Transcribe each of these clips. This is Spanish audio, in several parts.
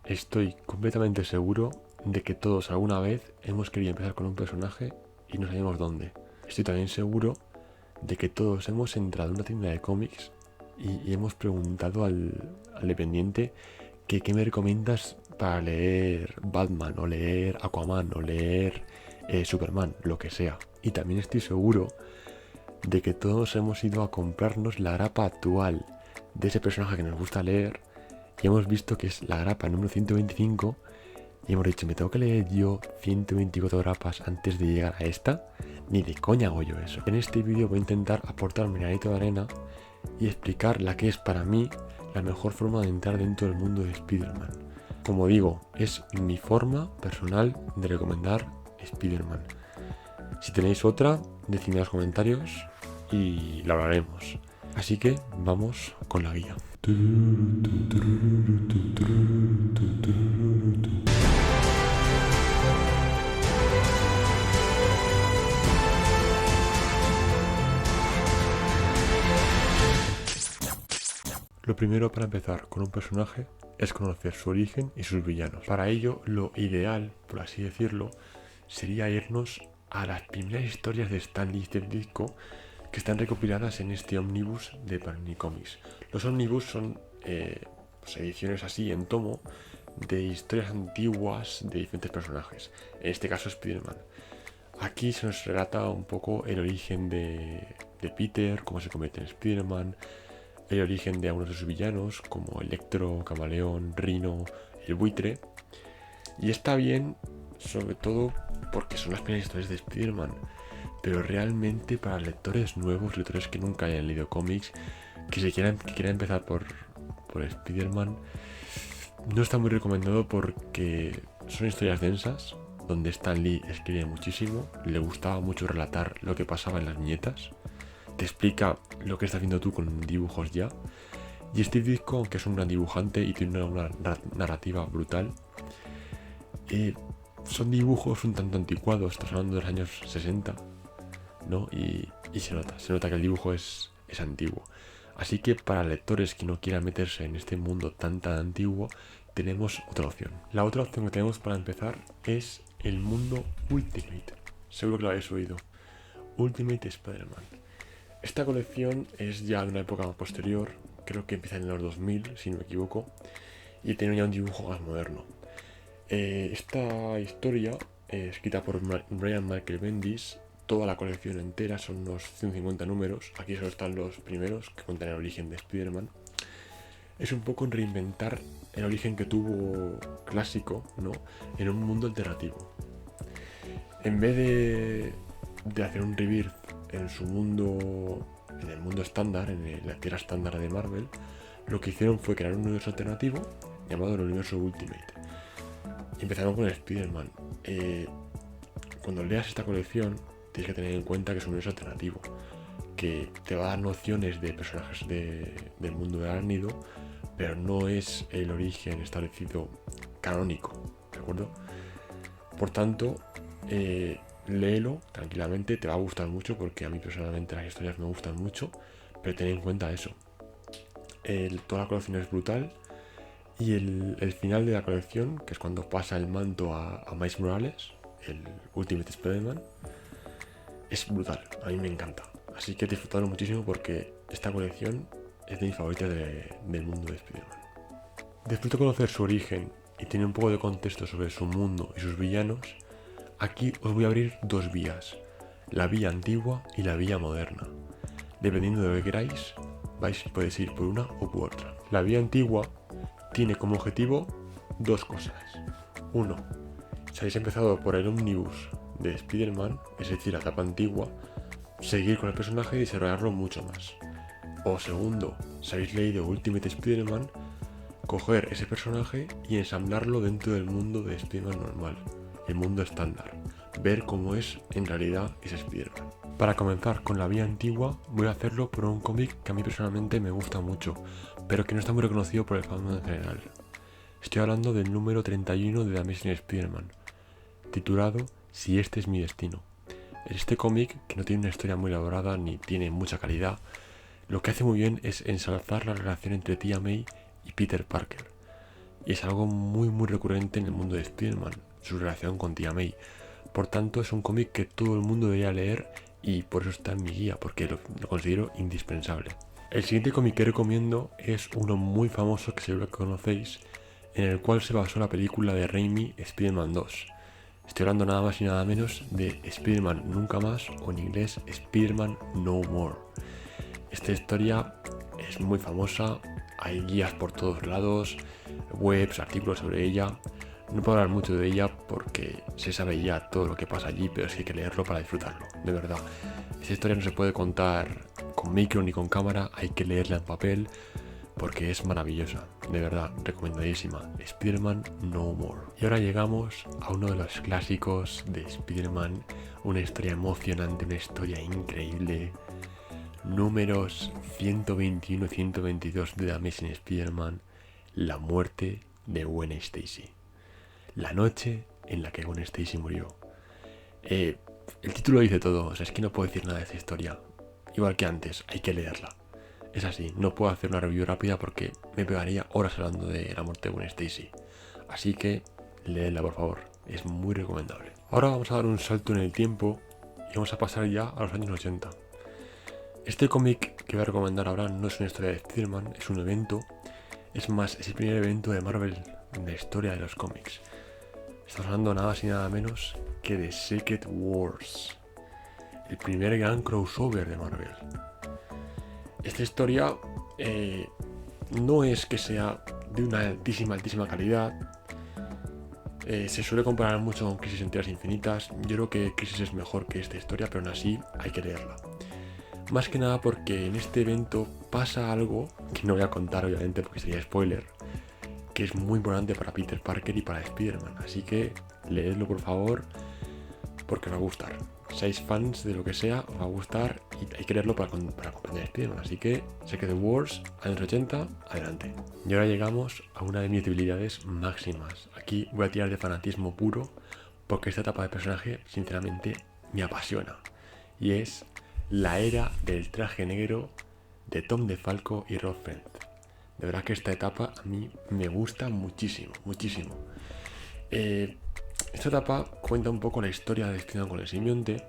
Estoy completamente seguro de que todos alguna vez hemos querido empezar con un personaje y no sabemos dónde. Estoy también seguro de que todos hemos entrado en una tienda de cómics y hemos preguntado al dependiente que qué me recomiendas para leer Batman o leer Aquaman o leer Superman, lo que sea. Y también estoy seguro de que todos hemos ido a comprarnos la grapa actual de ese personaje que nos gusta leer y hemos visto que es la grapa número 125 y hemos dicho, ¿me tengo que leer yo 124 grapas antes de llegar a esta? Ni de coña hago yo eso. En este vídeo voy a intentar aportar mi granito de arena y explicar la que es para mí la mejor forma de entrar dentro del mundo de Spider-Man. Como digo, es mi forma personal de recomendar Spider-Man. Si tenéis otra, decidme en los comentarios y la hablaremos. Así que vamos con la guía. Lo primero para empezar con un personaje es conocer su origen y sus villanos. Para ello, lo ideal, por así decirlo, sería irnos a las primeras historias de Stan Lee Ditko que están recopiladas en este ómnibus de Panini Comics. Los ómnibus son ediciones así en tomo de historias antiguas de diferentes personajes. En este caso Spider-Man. Aquí se nos relata un poco el origen de Peter, cómo se convierte en Spider-Man, el origen de algunos de sus villanos, como Electro, Camaleón, Rhino, el Buitre. Y está bien, sobre todo porque son las primeras historias de Spider-Man. Pero realmente para lectores nuevos, lectores que nunca hayan leído cómics, que quieran empezar por Spider-Man, no está muy recomendado porque son historias densas, donde Stan Lee escribe muchísimo, le gustaba mucho relatar lo que pasaba en las viñetas, te explica lo que estás viendo tú con dibujos ya, y Steve Ditko, aunque es un gran dibujante y tiene una narrativa brutal, son dibujos un tanto anticuados, estás hablando de los años 60, ¿no? Y se nota que el dibujo es antiguo. Así que para lectores que no quieran meterse en este mundo tan antiguo, tenemos otra opción. La otra opción que tenemos para empezar es el mundo Ultimate. Seguro que lo habéis oído. Ultimate Spider-Man. Esta colección es ya de una época posterior, creo que empieza en los 2000, si no me equivoco, y tiene ya un dibujo más moderno. Esta historia, escrita por Brian Michael Bendis, toda la colección entera, son unos 150 números, aquí solo están los primeros que cuentan el origen de Spider-Man. Es un poco en reinventar el origen que tuvo clásico, ¿no?, en un mundo alternativo. En vez de hacer un rebirth en su mundo, en el mundo estándar, en la tierra estándar de Marvel, lo que hicieron fue crear un universo alternativo llamado el universo Ultimate. Y empezaron con el Spider-Man. Cuando leas esta colección, tienes que tener en cuenta que es un universo alternativo, que te va a dar nociones de personajes del mundo de Arácnido, pero no es el origen establecido canónico, ¿de acuerdo? Por tanto, léelo tranquilamente, te va a gustar mucho, porque a mí personalmente las historias me gustan mucho, pero ten en cuenta eso. Toda la colección es brutal, y el final de la colección, que es cuando pasa el manto a Miles Morales, el Ultimate Spider-Man, es brutal, a mí me encanta. Así que disfrutadlo muchísimo, porque esta colección es de mis favoritas del mundo de Spider-Man. Después de conocer su origen y tener un poco de contexto sobre su mundo y sus villanos, aquí os voy a abrir dos vías, la vía antigua y la vía moderna. Dependiendo de lo que queráis, podéis ir por una o por otra. La vía antigua tiene como objetivo dos cosas. Uno, si habéis empezado por el ómnibus de Spider-Man, es decir, la etapa antigua, seguir con el personaje y desarrollarlo mucho más. O segundo, si habéis leído Ultimate Spider-Man, coger ese personaje y ensamblarlo dentro del mundo de Spider-Man normal, el mundo estándar, ver cómo es en realidad ese Spider-Man. Para comenzar con la vía antigua, voy a hacerlo por un cómic que a mí personalmente me gusta mucho, pero que no está muy reconocido por el fandom en general. Estoy hablando del número 31 de The Amazing Spider-Man, titulado Si este es mi destino. Este cómic, que no tiene una historia muy elaborada ni tiene mucha calidad, lo que hace muy bien es ensalzar la relación entre Tía May y Peter Parker. y es algo muy recurrente en el mundo de Spider-Man, su relación con Tía May. Por tanto, es un cómic que todo el mundo debería leer y por eso está en mi guía, porque lo considero indispensable. El siguiente cómic que recomiendo es uno muy famoso que seguro que conocéis, en el cual se basó la película de Raimi, Spider-Man 2. Estoy hablando nada más y nada menos de Spider-Man Nunca Más, o en inglés Spider-Man No More. Esta historia es muy famosa, hay guías por todos lados, webs, artículos sobre ella. No puedo hablar mucho de ella porque se sabe ya todo lo que pasa allí, pero sí hay que leerlo para disfrutarlo, de verdad. Esta historia no se puede contar con micro ni con cámara, hay que leerla en papel porque es maravillosa, de verdad, recomendadísima. Spider-Man No More. Y ahora llegamos a uno de los clásicos de Spider-Man, una historia emocionante, una historia increíble. Números 121 y 122 de The Amazing Spider-Man, la muerte de Gwen Stacy. La noche en la que Gwen Stacy murió. El título dice todo, o sea, es que no puedo decir nada de esta historia. Igual que antes, hay que leerla. Es así, no puedo hacer una review rápida porque me pegaría horas hablando de la muerte de Gwen Stacy. Así que, léela por favor, es muy recomendable. Ahora vamos a dar un salto en el tiempo y vamos a pasar ya a los años 80. Este cómic que voy a recomendar ahora no es una historia de Spider-Man, es un evento. Es más, es el primer evento de Marvel en la historia de los cómics. Estamos hablando nada más y nada menos que de Secret Wars, el primer gran crossover de Marvel. Esta historia no es que sea de una altísima calidad. Se suele comparar mucho con Crisis en Tierras Infinitas. Yo creo que Crisis es mejor que esta historia, pero aún así hay que leerla. Más que nada porque en este evento pasa algo que no voy a contar obviamente porque sería spoiler, que es muy importante para Peter Parker y para Spider-Man. Así que leedlo por favor porque os va a gustar. Seáis fans de lo que sea, os va a gustar y hay que leerlo para comprender Spider-Man. Así que Secret Wars, años 80, adelante. Y ahora llegamos a una de mis debilidades máximas. Aquí voy a tirar de fanatismo puro porque esta etapa de personaje sinceramente me apasiona. Y es la era del traje negro de Tom DeFalco y Rob Fent. De verdad que esta etapa a mí me gusta muchísimo. Esta etapa cuenta un poco la historia de Spider-Man con el simbionte,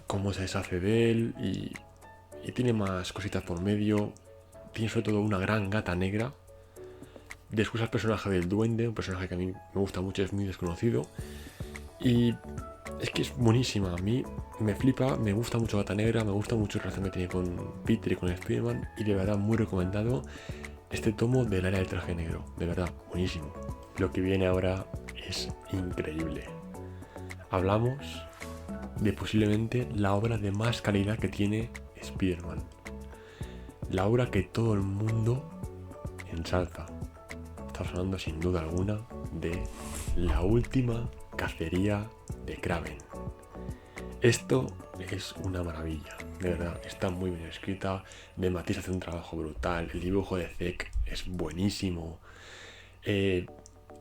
cómo se deshace de él y tiene más cositas por medio. Tiene sobre todo una gran gata negra. Después el personaje del duende, un personaje que a mí me gusta mucho, es muy desconocido. Y es que es buenísima, a mí me flipa, me gusta mucho Gata Negra, me gusta mucho la relación que tiene con Peter y con Spider-Man y de verdad muy recomendado este tomo del área del traje negro, de verdad, buenísimo. Lo que viene ahora es increíble. Hablamos de posiblemente la obra de más calidad que tiene Spider-Man. La obra que todo el mundo ensalza. Estamos hablando sin duda alguna de La última cacería de Kraven. Esto es una maravilla, de verdad, está muy bien escrita. De Matisse hace un trabajo brutal, el dibujo de Zek es buenísimo.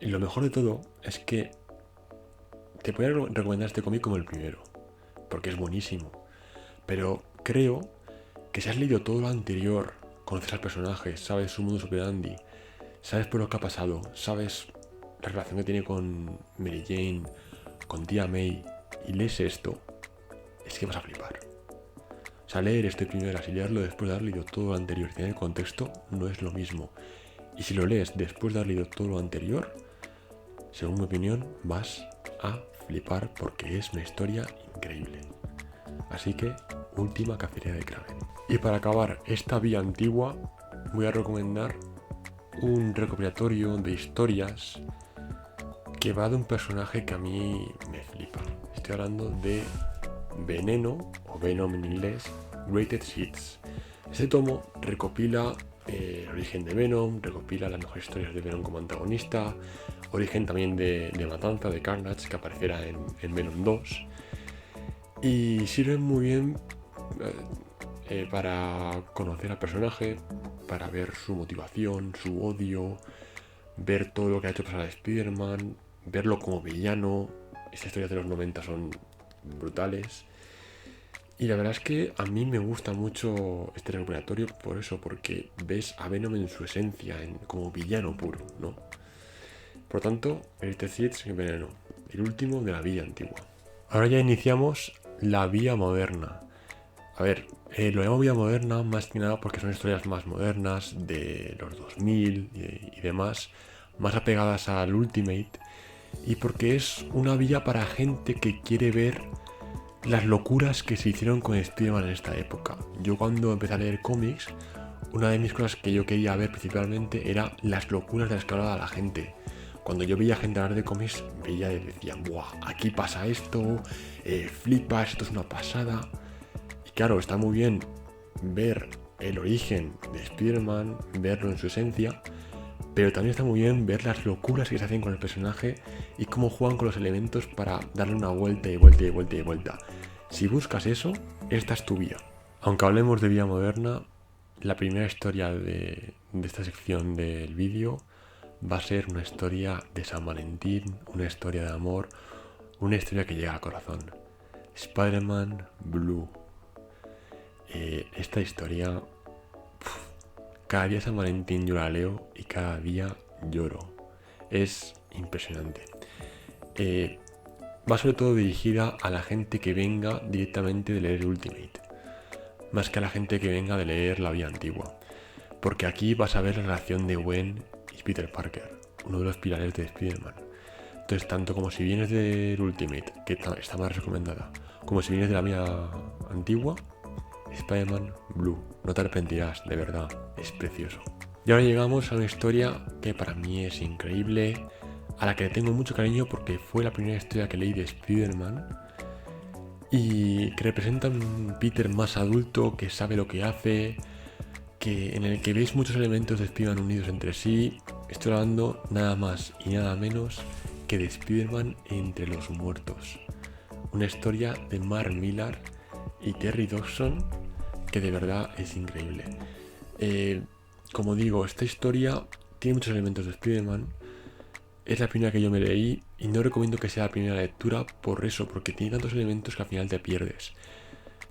Lo mejor de todo es que te podría recomendar este cómic como el primero, porque es buenísimo. Pero creo que si has leído todo lo anterior, conoces al personaje, sabes su mundo superandi, sabes por lo que ha pasado, sabes la relación que tiene con Mary Jane, con Tía May, y lees esto, es que vas a flipar. O sea, leer este primero y leerlo después de haber leído todo lo anterior y tener el contexto no es lo mismo. Y si lo lees después de haber leído todo lo anterior, según mi opinión, vas a flipar porque es una historia increíble. Así que, última cacería de Kraven. Y para acabar esta vía antigua, voy a recomendar un recopilatorio de historias que va de un personaje que a mí me flipa. Estoy hablando de Veneno, o Venom en inglés, Greatest Hits. Este tomo recopila el origen de Venom, recopila las mejores historias de Venom como antagonista, origen también de Matanza, de Carnage, que aparecerá en Venom 2. Y sirve muy bien para conocer al personaje, para ver su motivación, su odio, ver todo lo que ha hecho pasar a Spider-Man, verlo como villano. Estas historias de los 90 son brutales. Y la verdad es que a mí me gusta mucho este recuperatorio por eso, porque ves a Venom en su esencia, como villano puro, ¿no? Por lo tanto, este Seed sin veneno, el último de la vía antigua. Ahora ya iniciamos la vía moderna. A ver, lo llamo vía moderna más que nada porque son historias más modernas, de los 2000 y demás, más apegadas al Ultimate, y porque es una vía para gente que quiere ver las locuras que se hicieron con Spider-Man en esta época. Yo cuando empecé a leer cómics, una de mis cosas que yo quería ver principalmente era las locuras de las que hablaba la gente. Cuando yo veía gente hablar de cómics, veía y decía, ¡buah! Aquí pasa esto, flipas, esto es una pasada. Y claro, está muy bien ver el origen de Spider-Man, verlo en su esencia, pero también está muy bien ver las locuras que se hacen con el personaje y cómo juegan con los elementos para darle una vuelta y vuelta y vuelta y vuelta. Si buscas eso, esta es tu vía. Aunque hablemos de vía moderna, la primera historia de esta sección del vídeo va a ser una historia de San Valentín, una historia de amor, una historia que llega al corazón. Spider-Man Blue. Esta historia, cada día San Valentín yo la leo y cada día lloro. Es impresionante. Va sobre todo dirigida a la gente que venga directamente de leer Ultimate, más que a la gente que venga de leer la vía antigua. Porque aquí vas a ver la relación de Gwen y Peter Parker, uno de los pilares de Spider-Man. Entonces, tanto como si vienes del Ultimate, que está más recomendada, como si vienes de la vía antigua, Spider-Man Blue. No te arrepentirás, de verdad, es precioso. Y ahora llegamos a una historia que para mí es increíble, a la que le tengo mucho cariño porque fue la primera historia que leí de Spider-Man y que representa un Peter más adulto que sabe lo que hace, en el que veis muchos elementos de Spider-Man unidos entre sí. Estoy hablando nada más y nada menos que de Spider-Man entre los muertos. Una historia de Mark Millar y Terry Dodson que de verdad es increíble. Como digo, esta historia tiene muchos elementos de Spider-Man. Es la primera que yo me leí y no recomiendo que sea la primera lectura por eso, porque tiene tantos elementos que al final te pierdes.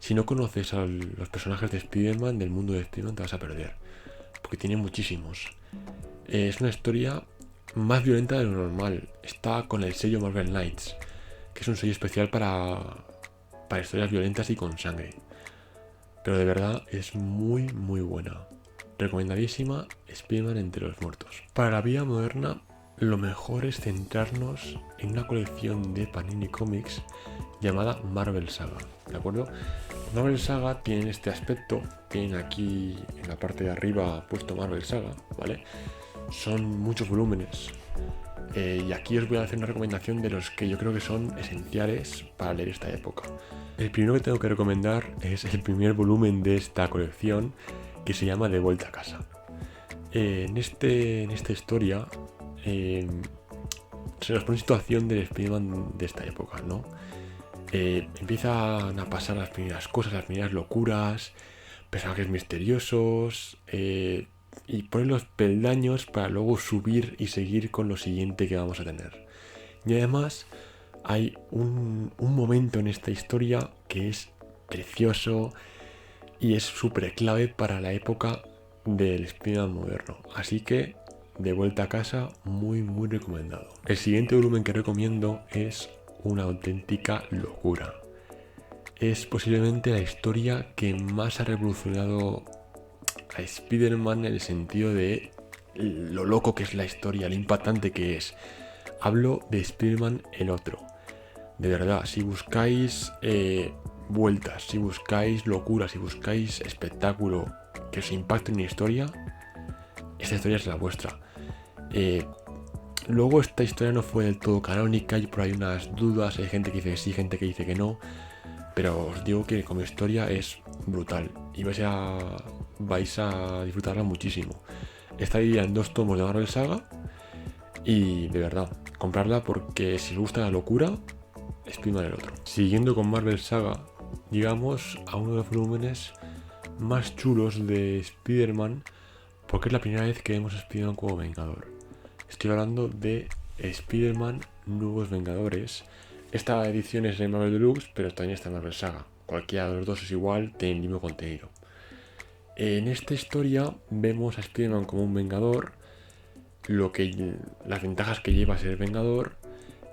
Si no conoces a los personajes de Spider-Man, del mundo de Spider-Man, te vas a perder, porque tiene muchísimos. Es una historia más violenta de lo normal. Está con el sello Marvel Knights, que es un sello especial para historias violentas y con sangre. Pero de verdad es muy muy buena. Recomendadísima, Spider-Man entre los muertos. Para la vía moderna, lo mejor es centrarnos en una colección de Panini Comics llamada Marvel Saga, ¿de acuerdo? Marvel Saga tiene este aspecto, tienen aquí en la parte de arriba puesto Marvel Saga, ¿vale? Son muchos volúmenes. Y aquí os voy a hacer una recomendación de los que yo creo que son esenciales para leer esta época. El primero que tengo que recomendar es el primer volumen de esta colección, que se llama De vuelta a casa. En esta historia se nos pone en situación del Spider-Man de esta época, ¿no? Empiezan a pasar las primeras cosas, las primeras locuras, personajes misteriosos, y ponen los peldaños para luego subir y seguir con lo siguiente que vamos a tener. Y además hay un momento en esta historia que es precioso y es súper clave para la época del Spider-Man moderno. Así que, de vuelta a casa, muy muy recomendado. El siguiente volumen que recomiendo es una auténtica locura. Es posiblemente la historia que más ha revolucionado a Spider-Man en el sentido de lo loco que es la historia, lo impactante que es. Hablo de Spider-Man el otro. De verdad, si buscáis vueltas, si buscáis locura, si buscáis espectáculo que os impacte en la historia, esta historia es la vuestra. Luego esta historia no fue del todo canónica y por ahí unas dudas, hay gente que dice que sí, gente que dice que no, pero os digo que como historia es brutal y vais a disfrutarla muchísimo. Está dividida en 2 tomos de Marvel Saga y de verdad, comprarla porque si os gusta la locura, Spider-Man el otro. Siguiendo con Marvel Saga, llegamos a uno de los volúmenes más chulos de Spider-Man porque es la primera vez que vemos a Spider-Man como Vengador. Estoy hablando de Spider-Man Nuevos Vengadores. Esta edición es de Marvel Deluxe, pero también está en Marvel Saga. cualquiera de los dos es igual, tiene el mismo contenido. En esta historia vemos a Spider-Man como un vengador, las ventajas que lleva a ser vengador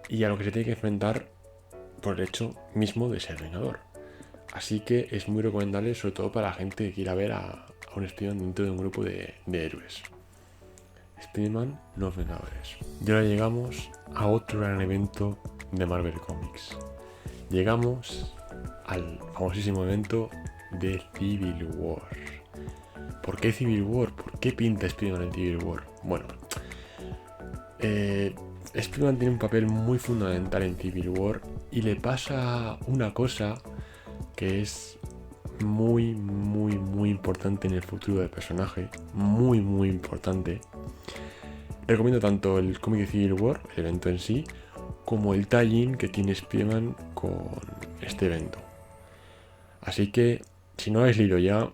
y a lo que se tiene que enfrentar por el hecho mismo de ser vengador. Así que es muy recomendable, sobre todo para la gente que quiera ver a un Spider-Man dentro de un grupo de héroes. Spider-Man, los Vengadores. Y ahora llegamos a otro gran evento de Marvel Comics. Llegamos al famosísimo evento de Civil War. ¿Por qué Civil War? ¿Por qué pinta Spider-Man en Civil War? Bueno, Spider-Man tiene un papel muy fundamental en Civil War y le pasa una cosa que es muy importante en el futuro del personaje. Muy importante. Recomiendo tanto el cómic de Civil War, el evento en sí, como el tie-in que tiene Spider-Man con este evento. Así que, si no habéis leído ya,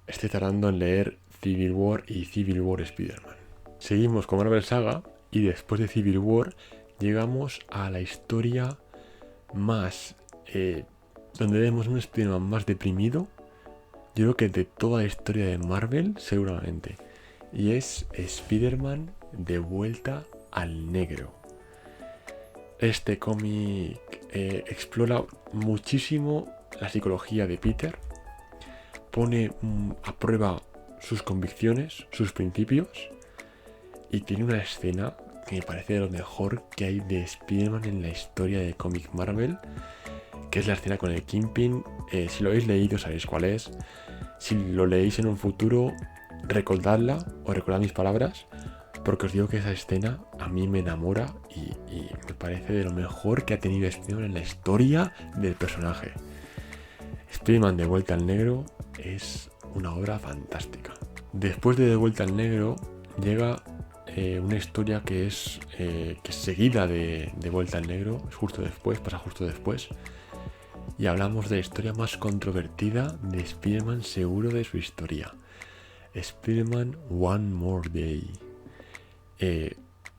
estoy tardando en leer Civil War y Civil War Spider-Man. Seguimos con Marvel Saga y después de Civil War llegamos a la historia más... donde vemos un Spider-Man más deprimido, yo creo que de toda la historia de Marvel, seguramente. Y es Spider-Man de vuelta al negro. Este cómic explora muchísimo la psicología de Peter, pone a prueba sus convicciones, sus principios, y tiene una escena que me parece de lo mejor que hay de Spider-Man en la historia de cómic Marvel, que es la escena con el Kingpin. Si lo habéis leído sabéis cuál es. Si lo leéis en un futuro, recordadla o recordad mis palabras, porque os digo que esa escena a mí me enamora y me parece de lo mejor que ha tenido Spider-Man en la historia del personaje. Spider-Man de vuelta al negro es una obra fantástica. Después de vuelta al negro llega una historia que es seguida de vuelta al negro, pasa justo después. Y hablamos de la historia más controvertida de Spider-Man seguro de su historia. Spider-Man One More Day.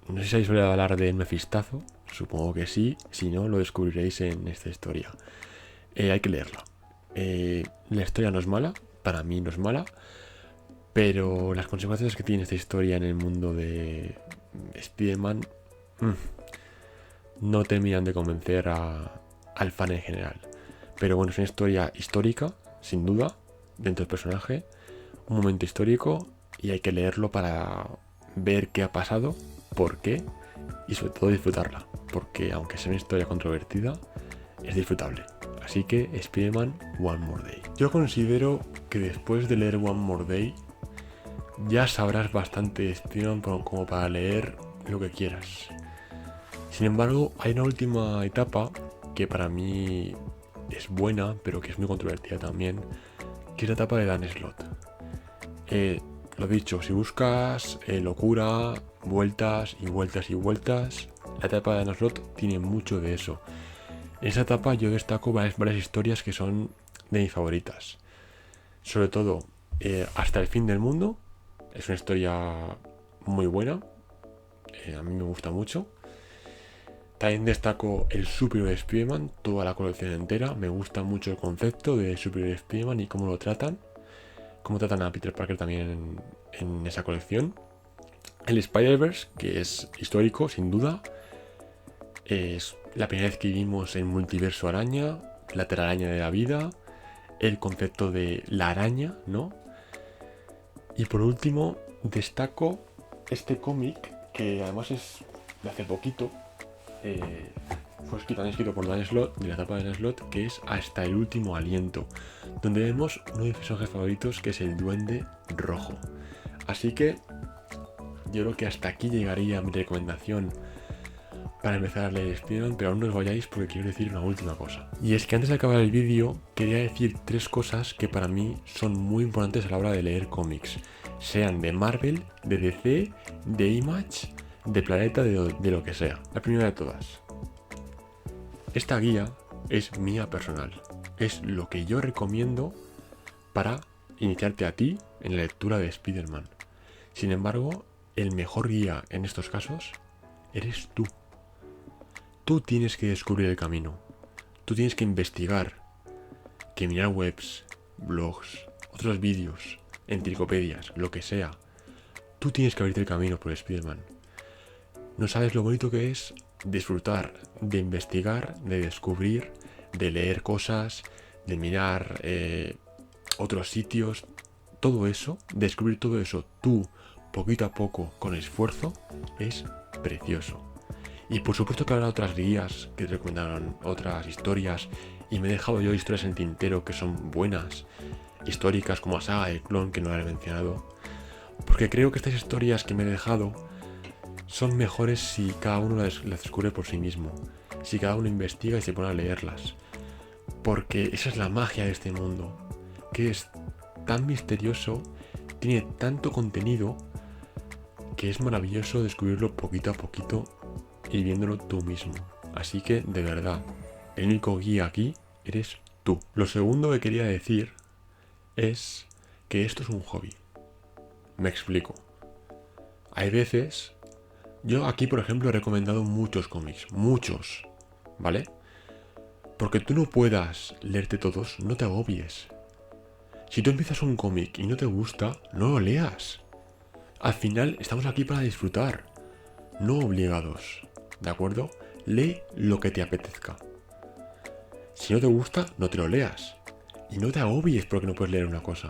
No sé si habéis oído hablar de Mefistazo, supongo que sí, si no lo descubriréis en esta historia. Hay que leerla. La historia no es mala, para mí no es mala, pero las consecuencias que tiene esta historia en el mundo de Spider-Man no terminan de convencer al fan en general. Pero bueno, es una historia histórica, sin duda, dentro del personaje, un momento histórico, y hay que leerlo para ver qué ha pasado, por qué, y sobre todo disfrutarla, porque aunque sea una historia controvertida, es disfrutable. Así que Spider-Man One More Day. Yo considero que después de leer One More Day ya sabrás bastante de Spider-Man como para leer lo que quieras. Sin embargo, hay una última etapa que para mí es buena, pero que es muy controvertida también, que es la etapa de Dan Slott. Lo dicho, si buscas locura, vueltas y vueltas, la etapa de Dan Slott tiene mucho de eso. En esa etapa yo destaco varias historias que son de mis favoritas. Sobre todo, Hasta el fin del mundo. Es una historia muy buena. A mí me gusta mucho. También destaco el Superior Spider-Man, toda la colección entera. Me gusta mucho el concepto de Superior Spider-Man y cómo lo tratan. Cómo tratan a Peter Parker también en esa colección. El Spider-Verse, que es histórico, sin duda. Es la primera vez que vimos el multiverso araña, la telaraña de la vida, el concepto de la araña, ¿no? Y por último, destaco este cómic, que además es de hace poquito. Fue escrito por Dan Slott, de la etapa de Dan Slott, que es Hasta el último aliento, donde vemos uno de mis personajes favoritos, que es el Duende Rojo. Así que yo creo que hasta aquí llegaría mi recomendación para empezar a leer Spider-Man, pero aún no os vayáis porque quiero decir una última cosa. Y es que antes de acabar el vídeo quería decir 3 cosas que para mí son muy importantes a la hora de leer cómics, sean de Marvel, de DC, de Image, de Planeta, de lo que sea. La primera de todas, esta guía es mía personal, es lo que yo recomiendo para iniciarte a ti en la lectura de Spider-Man. Sin embargo, el mejor guía en estos casos eres tú. Tú tienes que descubrir el camino. Tú tienes que investigar que mirar webs, blogs, otros vídeos, enciclopedias, lo que sea. Tú tienes que abrirte el camino por Spider-Man. No sabes lo bonito que es disfrutar de investigar, de descubrir, de leer cosas, de mirar otros sitios. Todo eso, descubrir todo eso tú, poquito a poco, con esfuerzo, es precioso. Y por supuesto que habrá otras guías que te recomendaron otras historias, y me he dejado yo historias en el tintero que son buenas, históricas como la saga del clon, que no la he mencionado, porque creo que estas historias que me he dejado son mejores si cada uno las descubre por sí mismo, si cada uno investiga y se pone a leerlas, porque esa es la magia de este mundo, que es tan misterioso, tiene tanto contenido, que es maravilloso descubrirlo poquito a poquito y viéndolo tú mismo. Así que, de verdad, el único guía aquí eres tú. Lo segundo que quería decir es que esto es un hobby. Me explico. Hay veces... Yo aquí, por ejemplo, he recomendado muchos cómics. Muchos. ¿Vale? Porque tú no puedas leerte todos, no te agobies. Si tú empiezas un cómic y no te gusta, no lo leas. Al final estamos aquí para disfrutar, no obligados. ¿De acuerdo? Lee lo que te apetezca. Si no te gusta, no te lo leas. Y no te agobies porque no puedes leer una cosa.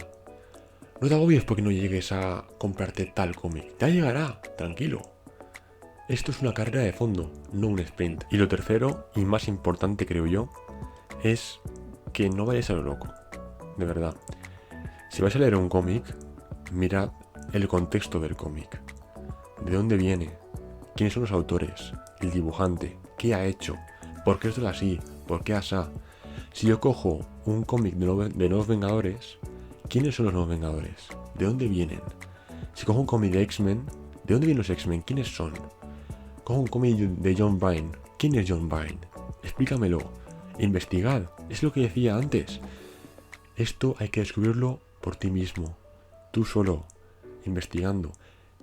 No te agobies porque no llegues a comprarte tal cómic. Ya llegará, tranquilo. Esto es una carrera de fondo, no un sprint. Y lo tercero, y más importante creo yo, es que no vayas a lo loco. De verdad. Si vais a leer un cómic, mirad el contexto del cómic. ¿De dónde viene? ¿Quiénes son los autores? ¿El dibujante? ¿Qué ha hecho? ¿Por qué es así? ¿Por qué asá? Si yo cojo un cómic de Nuevos Vengadores, ¿quiénes son los Nuevos Vengadores? ¿De dónde vienen? Si cojo un cómic de X-Men, ¿de dónde vienen los X-Men? ¿Quiénes son? Cojo un cómic de John Byrne. ¿Quién es John Byrne? Explícamelo. Investigad. Es lo que decía antes. Esto hay que descubrirlo por ti mismo. Tú solo. Investigando.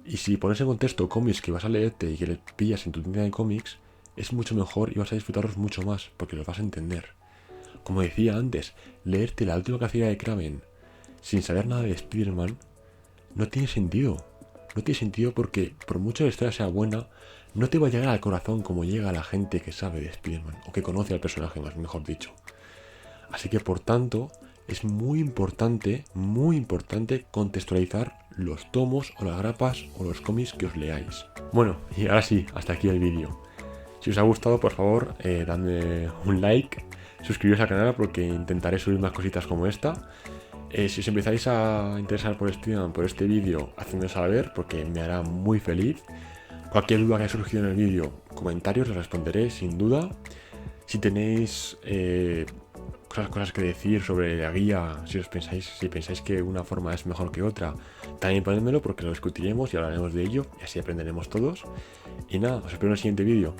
Y si pones en contexto cómics que vas a leerte y que le pillas en tu tienda de cómics, es mucho mejor y vas a disfrutarlos mucho más, porque los vas a entender. Como decía antes, leerte la última cacería de Kraven sin saber nada de Spider-Man no tiene sentido. No tiene sentido porque, por mucho que la historia sea buena, no te va a llegar al corazón como llega a la gente que sabe de Spider-Man, o que conoce al personaje, más mejor dicho. Así que, por tanto, es muy importante contextualizar los tomos o las grapas o los cómics que os leáis. Bueno, y ahora sí, hasta aquí el vídeo. Si os ha gustado, por favor, dadme un like, suscribiros al canal porque intentaré subir más cositas como esta. Si os empezáis a interesar por este vídeo, hacedmelo saber porque me hará muy feliz. Cualquier duda que haya surgido en el vídeo, comentarios, les responderé sin duda. Si tenéis cosas que decir sobre la guía, si pensáis que una forma es mejor que otra, también ponedmelo porque lo discutiremos y hablaremos de ello y así aprenderemos todos. Y nada, os espero en el siguiente vídeo.